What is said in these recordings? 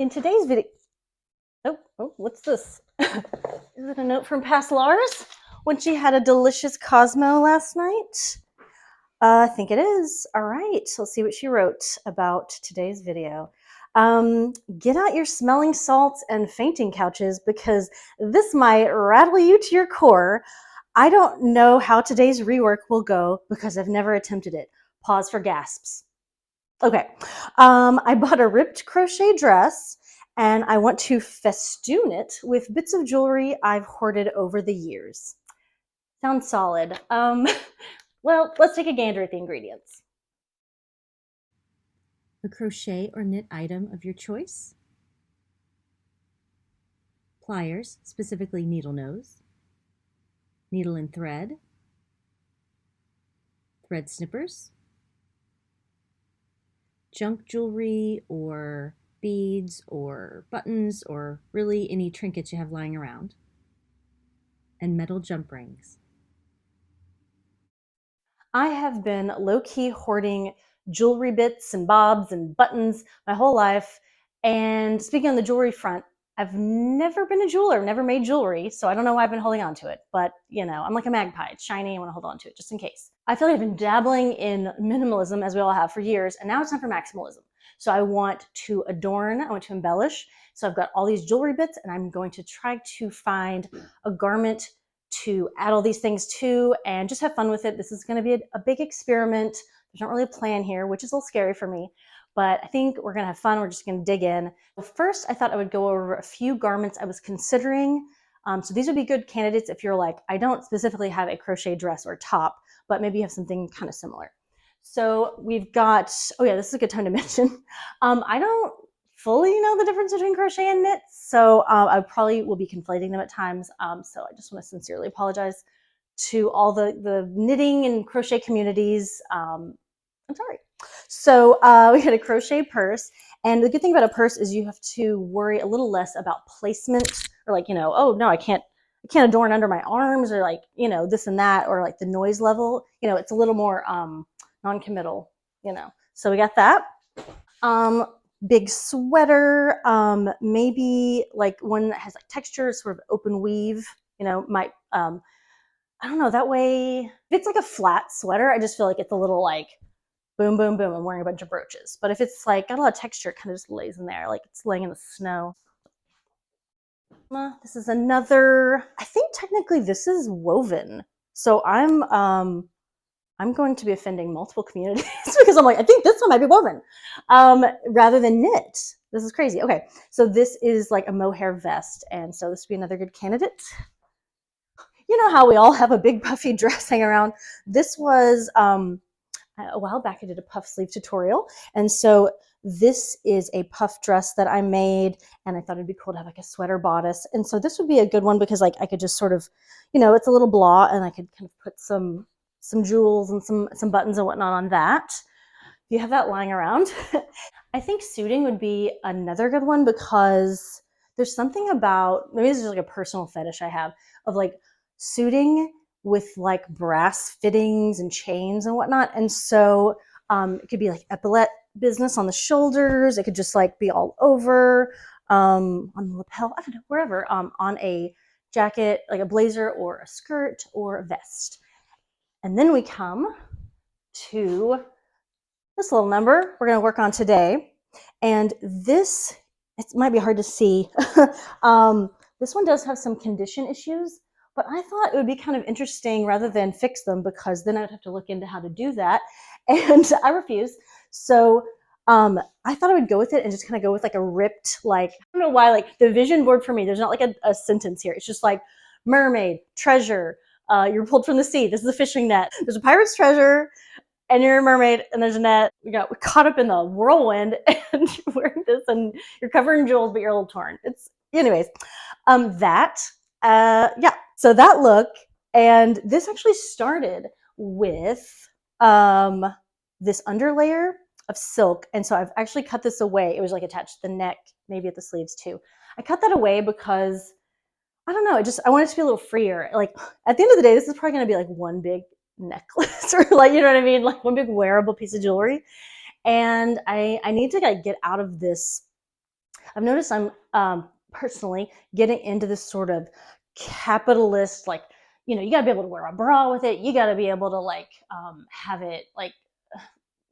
In today's video, what's this? Is it a note from past Laurs when she had a delicious Cosmo last night? I think it is. All right, let's see what she wrote about today's video. Get out your smelling salts and fainting couches because this might rattle you to your core. I don't know how today's rework will go because I've never attempted it. Pause for gasps. Okay, I bought a ripped crochet dress and I want to festoon it with bits of jewelry I've hoarded over the years. Sounds solid. Well, let's take a gander at the ingredients. A crochet or knit item of your choice, pliers, specifically needle nose, needle and thread snippers, junk jewelry or beads or buttons or really any trinkets you have lying around, and metal jump rings. I have been low-key hoarding jewelry bits and bobs and buttons my whole life. And speaking on the jewelry front, I've never been a jeweler, never made jewelry, so I don't know why I've been holding on to it. But, you know, I'm like a magpie. It's shiny. I want to hold on to it just in case. I feel like I've been dabbling in minimalism, as we all have for years, and now it's time for maximalism. So I want to adorn, I want to embellish. So I've got all these jewelry bits, and I'm going to try to find a garment to add all these things to and just have fun with it. This is going to be a big experiment. There's not really a plan here, which is a little scary for me, but I think we're going to have fun. We're just going to dig in. First, I thought I would go over a few garments I was considering. So these would be good candidates if you're like, I don't specifically have a crochet dress or top, but maybe you have something kind of similar. So we've got, oh yeah, this is a good time to mention. I don't fully know the difference between crochet and knit, so I probably will be conflating them at times. So I just want to sincerely apologize to all the knitting and crochet communities. I'm sorry. So we had a crochet purse, and the good thing about a purse is you have to worry a little less about placement, or like, you know, oh no, I can't adorn under my arms, or like, you know, this and that, or like the noise level. You know, it's a little more non-committal, you know. So we got that. Big sweater, maybe like one that has like texture, sort of open weave, you know, might, I don't know, that way, if it's like a flat sweater, I just feel like it's a little like boom, boom, boom, I'm wearing a bunch of brooches. But if it's like got a lot of texture, it kind of just lays in there, like it's laying in the snow. This is another, I think technically this is woven. So I'm going to be offending multiple communities because I'm like, I think this one might be woven rather than knit. This is crazy. Okay, so this is like a mohair vest, and so this would be another good candidate. You know how we all have a big puffy dress hanging around. This was a while back I did a puff sleeve tutorial, and so this is a puff dress that I made, and I thought it'd be cool to have like a sweater bodice. And so this would be a good one because like I could just sort of, you know, it's a little blah, and I could kind of put some jewels and some buttons and whatnot on that. If you have that lying around. I think suiting would be another good one because there's something about, maybe this is like a personal fetish I have, of like suiting with like brass fittings and chains and whatnot. And so it could be like epaulette business on the shoulders. It could just like be all over, on the lapel, I don't know, wherever, on a jacket, like a blazer or a skirt or a vest. And then we come to this little number we're going to work on today. And this, it might be hard to see. This one does have some condition issues, but I thought it would be kind of interesting rather than fix them, because then I'd have to look into how to do that. And I refuse. So I thought I would go with it and just kind of go with like a ripped, like, I don't know why, like the vision board for me, there's not like a sentence here. It's just like mermaid, treasure, you're pulled from the sea. This is a fishing net. There's a pirate's treasure, and you're a mermaid, and there's a net. You got caught up in the whirlwind, and you're wearing this, and you're covered in jewels, but you're a little torn. It's, anyways, yeah. So that look, and this actually started with this underlayer of silk, and so I've actually cut this away. It was like attached to the neck, maybe at the sleeves too. I cut that away because I don't know. I want it to be a little freer. Like at the end of the day, this is probably going to be like one big necklace or like, you know what I mean? Like one big wearable piece of jewelry. And I need to like get out of this I've noticed I'm personally getting into this sort of capitalist, like, you know, you got to be able to wear a bra with it. You got to be able to like have it like,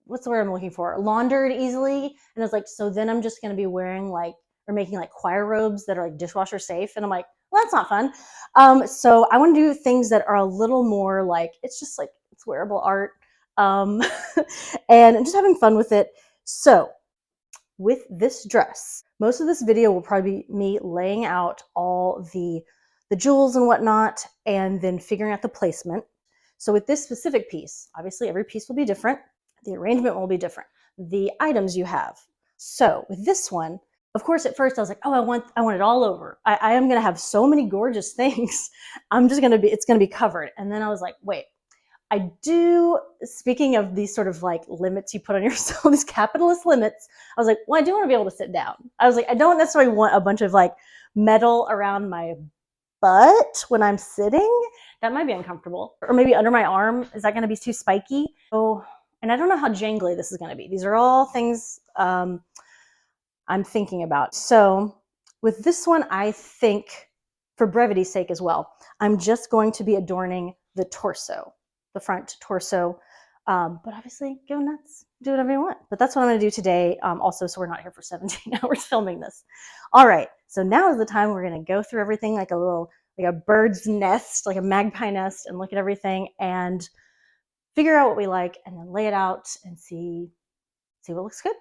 what's the word I'm looking for? Laundered easily. And it's like, so then I'm just going to be wearing like, or making like choir robes that are like dishwasher safe. And I'm like, well, that's not fun. So I want to do things that are a little more like, it's just like, it's wearable art. Um, and I'm just having fun with it. So with this dress, most of this video will probably be me laying out all the jewels and whatnot, and then figuring out the placement. So with this specific piece, obviously every piece will be different. The arrangement will be different. The items you have. So with this one, of course, at first I was like, oh, I want it all over. I am gonna have so many gorgeous things. It's gonna be covered. And then I was like, wait, I do, speaking of these sort of like limits you put on yourself, these capitalist limits, I was like, well, I do want to be able to sit down. I was like, I don't necessarily want a bunch of like metal around my butt when I'm sitting. That might be uncomfortable. Or maybe under my arm. Is that going to be too spiky? Oh, and I don't know how jangly this is going to be. These are all things I'm thinking about. So with this one, I think for brevity's sake as well, I'm just going to be adorning the torso, the front torso. But obviously go nuts, do whatever you want. But that's what I'm gonna do today. Also, so we're not here for 17 hours filming this. All right, so now is the time we're gonna go through everything like a bird's nest, like a magpie nest, and look at everything and figure out what we like and then lay it out and see what looks good.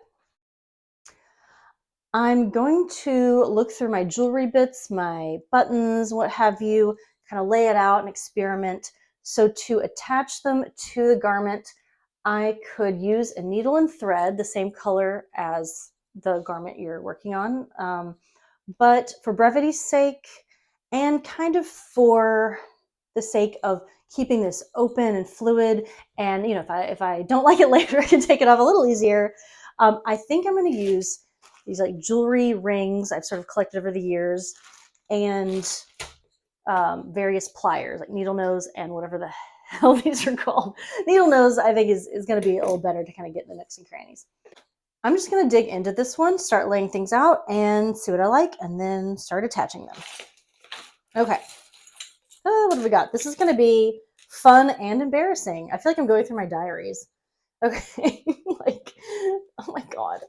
I'm going to look through my jewelry bits, my buttons, what have you, kind of lay it out and experiment. So to attach them to the garment, I could use a needle and thread, the same color as the garment you're working on. But for brevity's sake, and kind of for the sake of keeping this open and fluid, and you know, if I don't like it later, I can take it off a little easier. I think I'm going to use these like jewelry rings I've sort of collected over the years, and various pliers like needle nose and whatever the hell these are called. Needle nose I think is going to be a little better to kind of get in the nooks and crannies. I'm just going to dig into this one, start laying things out and see what I like, and then start attaching them. Okay. What have we got? This is going to be fun and embarrassing. I feel like I'm going through my diaries. Okay. Like, oh my God.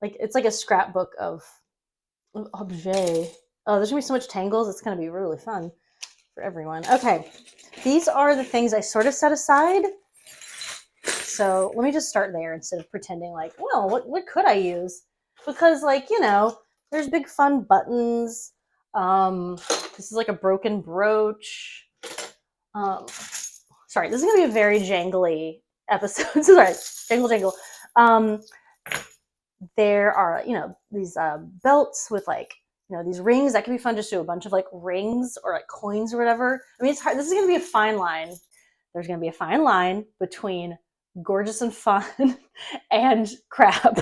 Like, it's like a scrapbook of objet. Oh, there's gonna be so much tangles. It's gonna be really fun for everyone. Okay, these are the things I sort of set aside. So let me just start there instead of pretending like, well, what could I use? Because like, you know, there's big fun buttons. This is like a broken brooch. Sorry, this is gonna be a very jangly episode. Sorry, jangle. There are, you know, these belts with like, you know, these rings that can be fun. Just do a bunch of like rings or like coins or whatever. I mean, it's hard. This is going to be a fine line. There's going to be a fine line between gorgeous and fun and crap.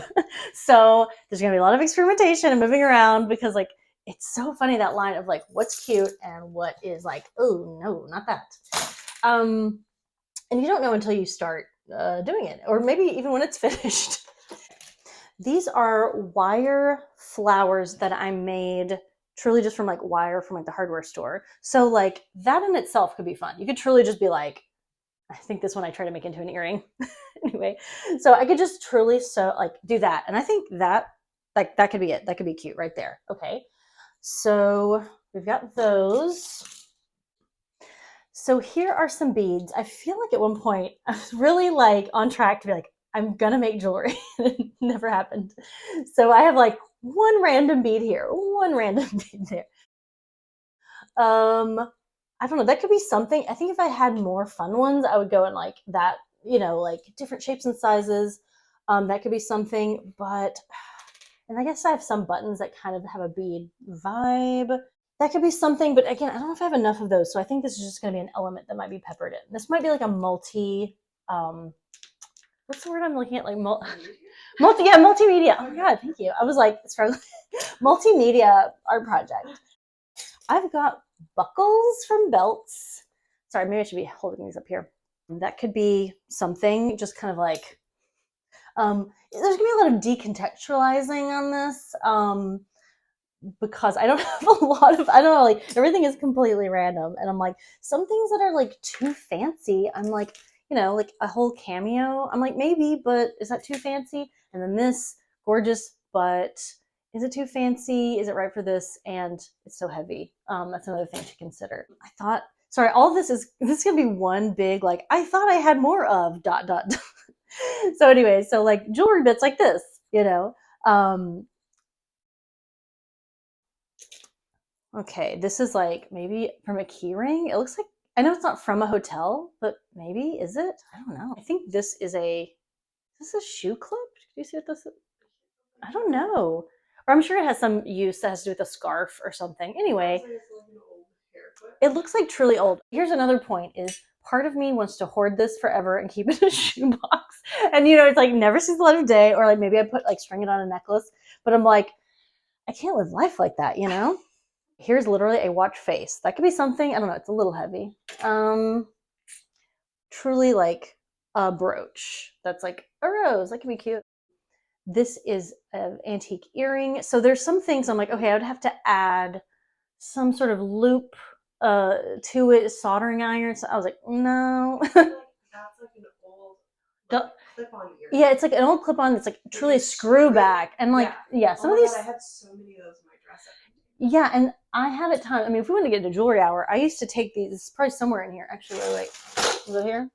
So there's going to be a lot of experimentation and moving around, because like, it's so funny, that line of like, what's cute and what is like, oh no, not that. And you don't know until you start doing it, or maybe even when it's finished. These are wire flowers that I made truly just from like wire from like the hardware store. So like that in itself could be fun. You could truly just be like, I think this one I try to make into an earring. Anyway, so I could just truly do that. And I think that like that could be it. That could be cute right there. Okay. So we've got those. So here are some beads. I feel like at one point I was really like on track to be like, I'm gonna make jewelry. It never happened. So I have like one random bead here, one random bead there. I don't know. That could be something. I think if I had more fun ones, I would go in like that, you know, like different shapes and sizes. That could be something. But, and I guess I have some buttons that kind of have a bead vibe. That could be something. But again, I don't know if I have enough of those. So I think this is just going to be an element that might be peppered in. This might be like a what's the word I'm looking at? Like multimedia. Oh my God, thank you. I was like, it's for multimedia art project. I've got buckles from belts. Sorry, maybe I should be holding these up here. That could be something, just kind of like There's gonna be a lot of decontextualizing on this. Because I don't have a lot of, I don't know, like everything is completely random. And I'm like, some things that are like too fancy, I'm like, like a whole cameo. I'm like, maybe, but is that too fancy? And then this, gorgeous, but is it too fancy? Is it right for this? And it's so heavy. That's another thing to consider. I thought, sorry, all of this is gonna be one big, like, I thought I had more of ... So anyway, so like jewelry bits like this, Okay, this is like maybe from a key ring. It looks like, I know it's not from a hotel, but maybe, is it? I don't know. I think this is a shoe clip? Do you see what this is? I don't know. Or I'm sure it has some use that has to do with a scarf or something. Anyway, it looks like truly old. Here's another point is part of me wants to hoard this forever and keep it in a shoebox. And it's like never sees the light of day, or like maybe I put like string it on a necklace, but I'm like, I can't live life like that, Here's literally a watch face. That could be something. I don't know. It's a little heavy. Truly like a brooch. That's like a rose. That could be cute. This is an antique earring. So there's some things I'm like, okay, I would have to add some sort of loop to it, soldering iron. So I was like, no. That's like an old clip-on earring. Yeah, it's like an old clip-on that's like truly a screw back. And like, yeah, some of these. God, I had so many of those in my dress up. Yeah, and I have at times, I mean, if we want to get into jewelry hour, I used to take these, it's probably somewhere in here. Actually, wait. Is it here?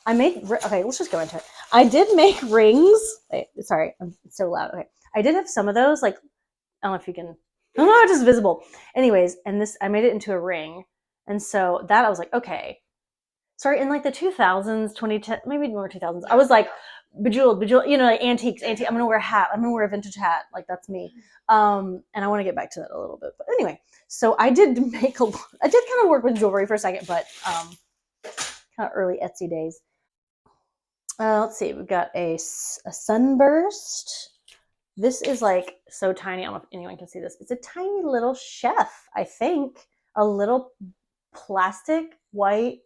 Okay, let's just go into it. I did make rings. Wait, sorry, it's so loud. Okay. I did have some of those, like, I don't know if you can, I don't know, it's just visible. Anyways, and this, I made it into a ring. And so that I was like, okay. Sorry, in like the 2000s, 2010, maybe more 2000s, I was like, bejeweled, like antiques. I'm gonna wear a hat. I'm gonna wear a vintage hat. Like that's me. And I want to get back to that a little bit. But anyway, so I did kind of work with jewelry for a second, but kind of early Etsy days. Let's see. We've got a sunburst. This is like so tiny. I don't know if anyone can see this. It's a tiny little chef. I think a little plastic white.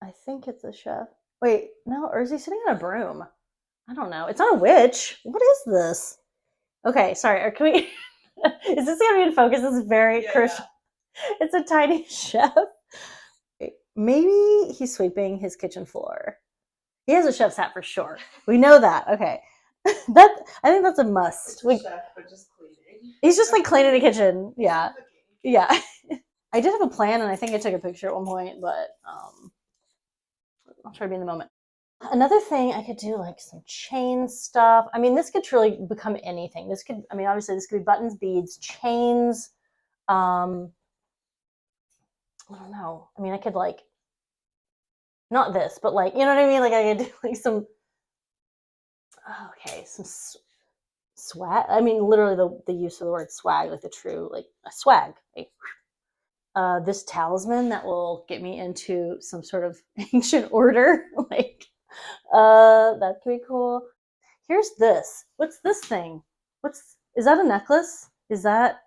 I think it's a chef. Wait, no, or is he sitting on a broom? I don't know. It's on a witch. What is this? Okay, sorry. Or can we? Is this gonna be in focus? This is very crucial. Yeah. It's a tiny chef. Maybe he's sweeping his kitchen floor. He has a chef's hat for sure. We know that. Okay, I think that's a must. Chef, but just cleaning. He's just like cleaning the kitchen. Yeah, yeah. I did have a plan, and I think I took a picture at one point, but I'll try to be in the moment. Another thing I could do, like some chain stuff. I mean, this could truly become anything. Obviously this could be buttons, beads, chains. I don't know. I mean, I could like, not this, but like, you know what I mean? Like I could do like some swag. I mean, literally the use of the word swag, like the true, like a swag. Like, this talisman that will get me into some sort of ancient order. Like, that could be cool. Here's this. What's this thing? Is that a necklace? Is that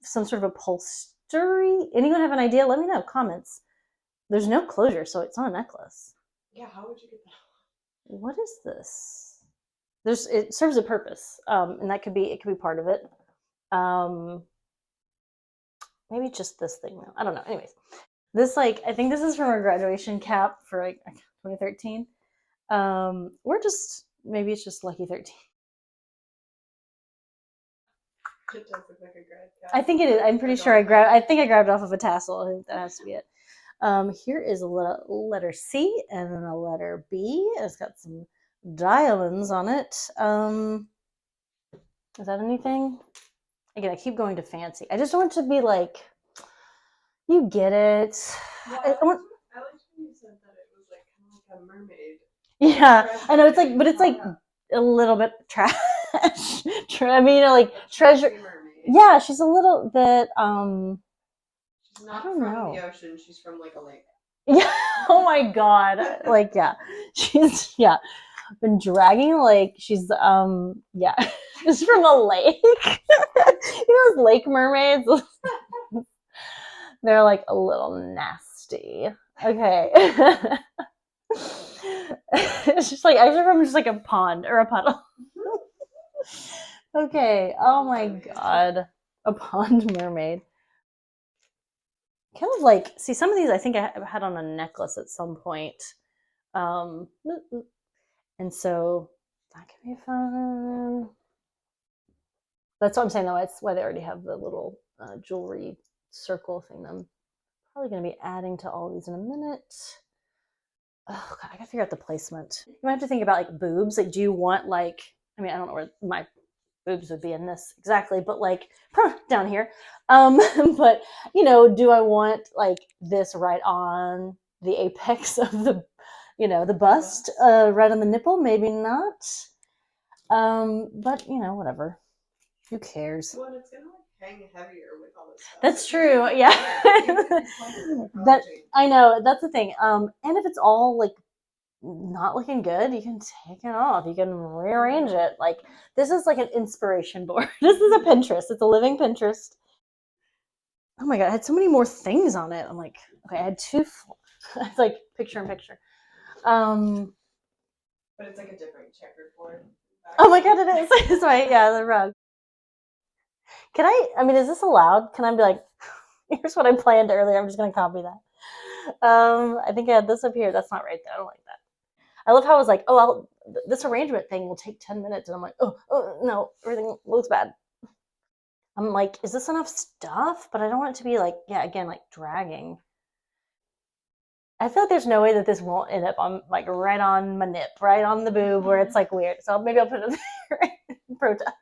some sort of upholstery? Anyone have an idea? Let me know. Comments. There's no closure, so it's not a necklace. Yeah, how would you get that? What is this? It serves a purpose, and it could be part of it. Maybe just this thing though. I don't know. Anyways, this I think this is from our graduation cap for like 2013. Maybe it's just Lucky 13. It does look like a grad cap. I think it is. I'm pretty sure I grabbed it off of a tassel. I think that has to be it. Here is a letter C and then a letter B. It's got some diamonds on it. Is that anything? Again, I keep going to fancy. I just don't want it to be like, you get it. Yeah, I liked when you said that it was like kind of like a mermaid. Yeah, I know, it's like, but it's like a little bit trash. I mean, like treasure. Yeah, she's a little bit. She's not from the ocean. She's from like a lake. Yeah. Oh my god. Like yeah, she's been dragging a lake. She's yeah, she's from a lake. You know those lake mermaids? They're like a little nasty. Okay. It's just like, I just remember just like a pond or a puddle. Okay. Oh my God. A pond mermaid. Kind of like, see, some of these I think I had on a necklace at some point. And so that can be fun. That's what I'm saying, though. It's why they already have the little jewelry circle thing. I'm probably going to be adding to all these in a minute. Oh, God, I got to figure out the placement. You might have to think about like boobs. Like, do you want like, I mean, I don't know where my boobs would be in this exactly, but like down here. But, you know, do I want like this right on the apex of the, you know, the bust, right on the nipple? Maybe not. But, you know, whatever. Who cares? Well, it's gonna like hang heavier with all this stuff. That's true. Yeah. That I know. That's the thing. And if it's all like not looking good, you can take it off. You can rearrange it. Like this is like an inspiration board. This is a Pinterest. It's a living Pinterest. Oh my God, I had so many more things on it. I'm like, okay, I had two. It's like picture in picture. But it's like a different checkerboard. Oh my God, it is. It's right. Yeah, the rug. Can I mean, is this allowed? Can I be like, here's what I planned earlier. I'm just going to copy that. I think I had this up here. That's not right there. I don't like that. I love how I was like, oh, this arrangement thing will take 10 minutes. And I'm like, oh, no, everything looks bad. I'm like, is this enough stuff? But I don't want it to be like, yeah, again, like dragging. I feel like there's no way that this won't end up on like right on my nip, right on the boob where it's like weird. So maybe I'll put it there in protest.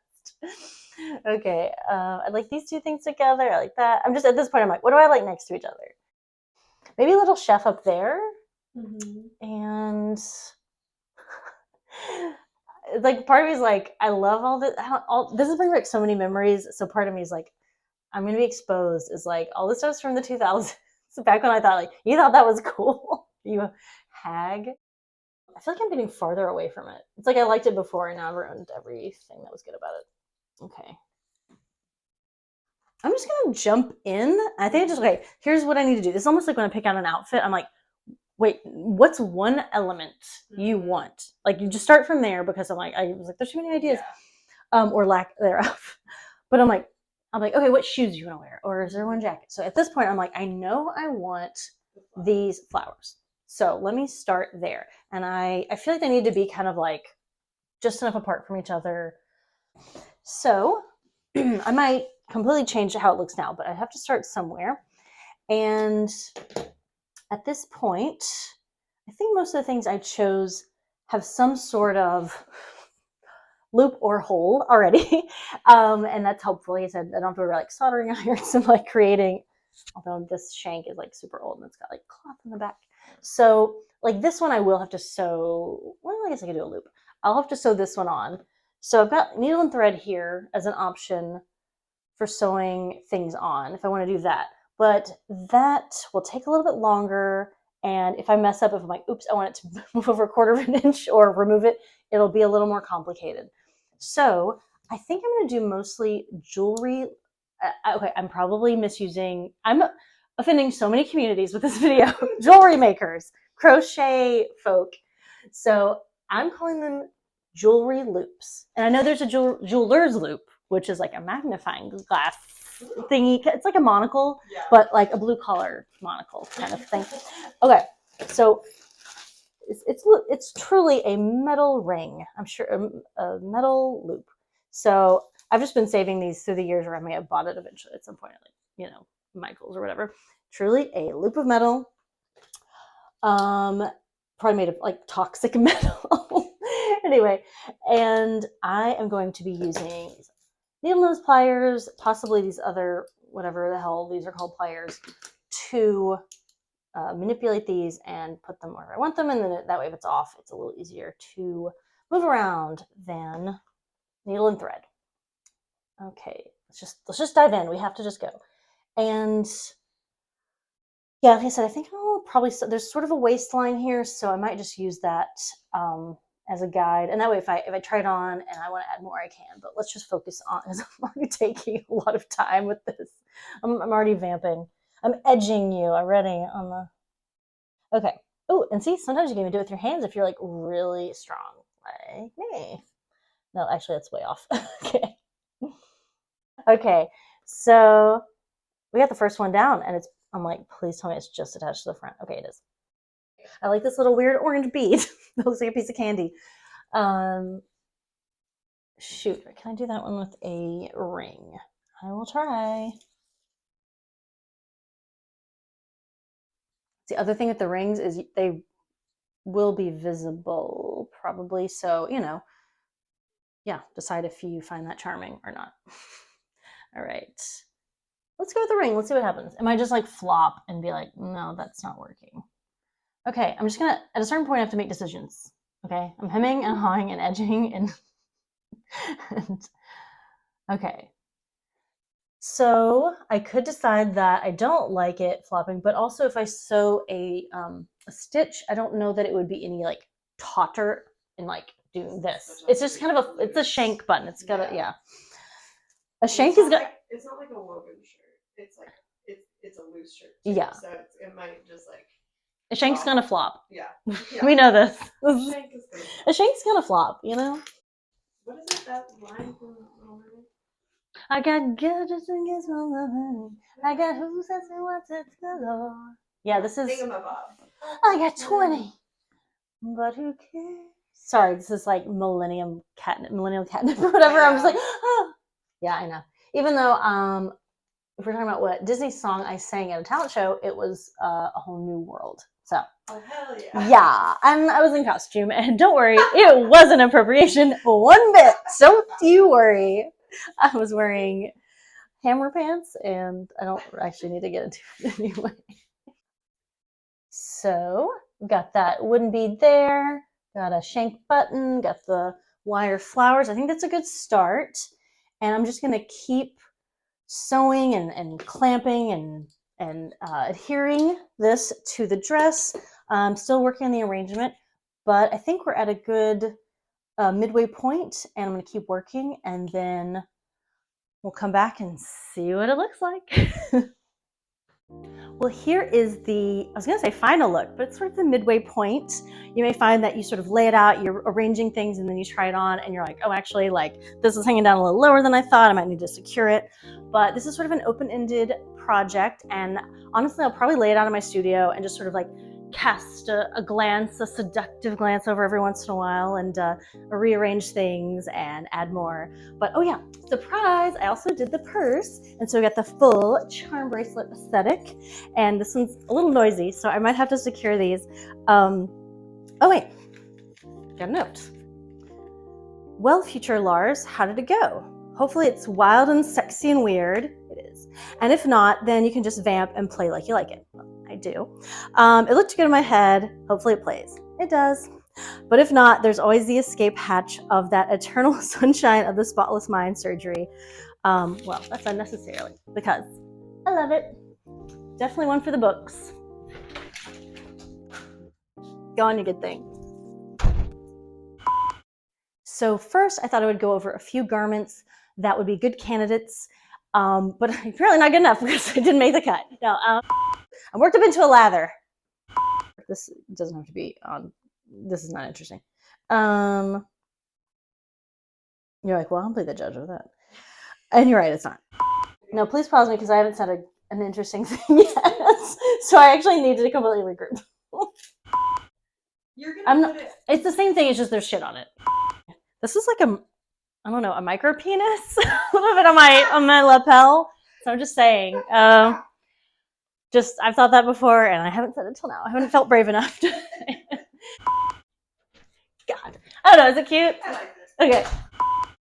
Okay, I like these two things together. I like that. I'm just at this point. I'm like, what do I like next to each other? Maybe a little chef up there, and like part of me is like, I love all this. This is bringing back so many memories. So part of me is like, I'm gonna be exposed. Is like all this stuff's from the 2000s. Back when I thought like you thought that was cool, you hag. I feel like I'm getting farther away from it. It's like I liked it before, and now I've ruined everything that was good about it. Okay. I'm just gonna jump in. I think okay, here's what I need to do. This is almost like when I pick out an outfit, I'm like, wait, what's one element you want? Like you just start from there because I'm like, I was like, there's too many ideas. Or lack thereof. But I'm like, okay, what shoes do you want to wear? Or is there one jacket? So at this point, I'm like, I know I want these flowers. So let me start there. And I feel like they need to be kind of like just enough apart from each other. So I might completely change how it looks now, but I have to start somewhere. And at this point, I think most of the things I chose have some sort of loop or hole already. And that's helpful. Like I said, I don't have to worry about like soldering irons and like creating, although this shank is like super old and it's got like cloth in the back. So like this one I will have to sew, well, I guess I could do a loop. I'll have to sew this one on. So I've got needle and thread here as an option for sewing things on if I want to do that. But that will take a little bit longer. And if I mess up, if I'm like, oops, I want it to move over a quarter of an inch or remove it, it'll be a little more complicated. So I think I'm going to do mostly jewelry. Okay, I'm probably misusing, I'm offending so many communities with this video. Jewelry makers, crochet folk. So I'm calling them jewelry loops. And I know there's a jeweler's loop, which is like a magnifying glass thingy. It's like a monocle, but like a blue collar monocle kind of thing. Okay, so it's truly a metal ring. I'm sure a metal loop. So I've just been saving these through the years, or I may have bought it eventually at some point, like you know, Michael's or whatever. Truly a loop of metal. Probably made of like toxic metal. Anyway, and I am going to be using needle nose pliers, possibly these other, whatever the hell these are called, pliers, to manipulate these and put them where I want them. And then that way, if it's off, it's a little easier to move around than needle and thread. Okay, let's just dive in. We have to just go. And yeah, like I said, I think I'll probably, there's sort of a waistline here, so I might just use that as a guide. And that way, if I try it on and I want to add more, I can. But let's just focus on, because I'm already taking a lot of time with this. I'm already vamping. I'm edging you already on the, okay. Oh, and see, sometimes you can even do it with your hands if you're like really strong, like me. No, actually, that's way off. Okay. Okay, so we got the first one down, and I'm like, please tell me it's just attached to the front. Okay, it is. I like this little weird orange bead. That looks like a piece of candy. Shoot, can I do that one with a ring? I will try. The other thing with the rings is they will be visible, probably. So, yeah, decide if you find that charming or not. All right. Let's go with the ring. Let's see what happens. Am I just like flop and be like, no, that's not working? Okay, I'm just gonna, at a certain point, I have to make decisions. Okay, I'm hemming and hawing and edging and okay. So I could decide that I don't like it flopping, but also if I sew a stitch, I don't know that it would be any like tauter in like doing this. It's just kind of it's a shank button. It's got yeah. A shank is got. It's not like a woven shirt. It's like it's a loose shirt. Too, yeah. So it might just like. A shank's gonna flop. Yeah. We know this. A shank's gonna flop. What is it, that line from Little Mermaid? I got good just against my lover. I got who says who wants it galore. Yeah, this is. I got 20, but who cares? Sorry, this is like millennial catnip or whatever. I'm just like, oh. Yeah, I know. Even though, if we're talking about what Disney song I sang at a talent show, it was A Whole New World. So. Oh, hell yeah. Yeah, and I was in costume, and don't worry, it wasn't appropriation one bit. Don't you worry. I was wearing hammer pants, and I don't actually need to get into it anyway. So, got that wooden bead there, got a shank button, got the wire flowers. I think that's a good start. And I'm just going to keep sewing and clamping and adhering this to the dress. I'm still working on the arrangement, but I think we're at a good midway point, and I'm going to keep working, and then we'll come back and see what it looks like. Well, here is I was going to say final look, but it's sort of the midway point. You may find that you sort of lay it out, you're arranging things, and then you try it on, and you're like, oh, actually, like, this is hanging down a little lower than I thought. I might need to secure it. But this is sort of an open-ended project, and honestly, I'll probably lay it out in my studio and just sort of like cast a seductive glance over every once in a while and rearrange things and add more. But oh yeah, surprise, I also did the purse, and so we got the full charm bracelet aesthetic, and this one's a little noisy, so I might have to secure these. Oh wait, got a note. Well, future Laurs, how did it go? Hopefully it's wild and sexy and weird. It is. And if not, then you can just vamp and play like you like it. I do. It looked good in my head. Hopefully it plays. It does. But if not, there's always the escape hatch of that eternal sunshine of the spotless mind surgery. Well, that's unnecessarily, because I love it. Definitely one for the books. Go on, you good thing. So first, I thought I would go over a few garments that would be good candidates, but apparently not good enough because I didn't make the cut. No, I'm worked up into a lather. This doesn't have to be on. This is not interesting. You're like, well, I'll be the judge of that. And you're right, it's not. No, please pause me because I haven't said an interesting thing yet. So I actually need to completely regroup. You're gonna put it. It's the same thing, it's just there's shit on it. This is like I don't know, a micro penis. A little bit on my lapel. So I'm just saying. I've thought that before, and I haven't said it till now. I haven't felt brave enough to. God, I don't know. Is it cute? I like this. Okay.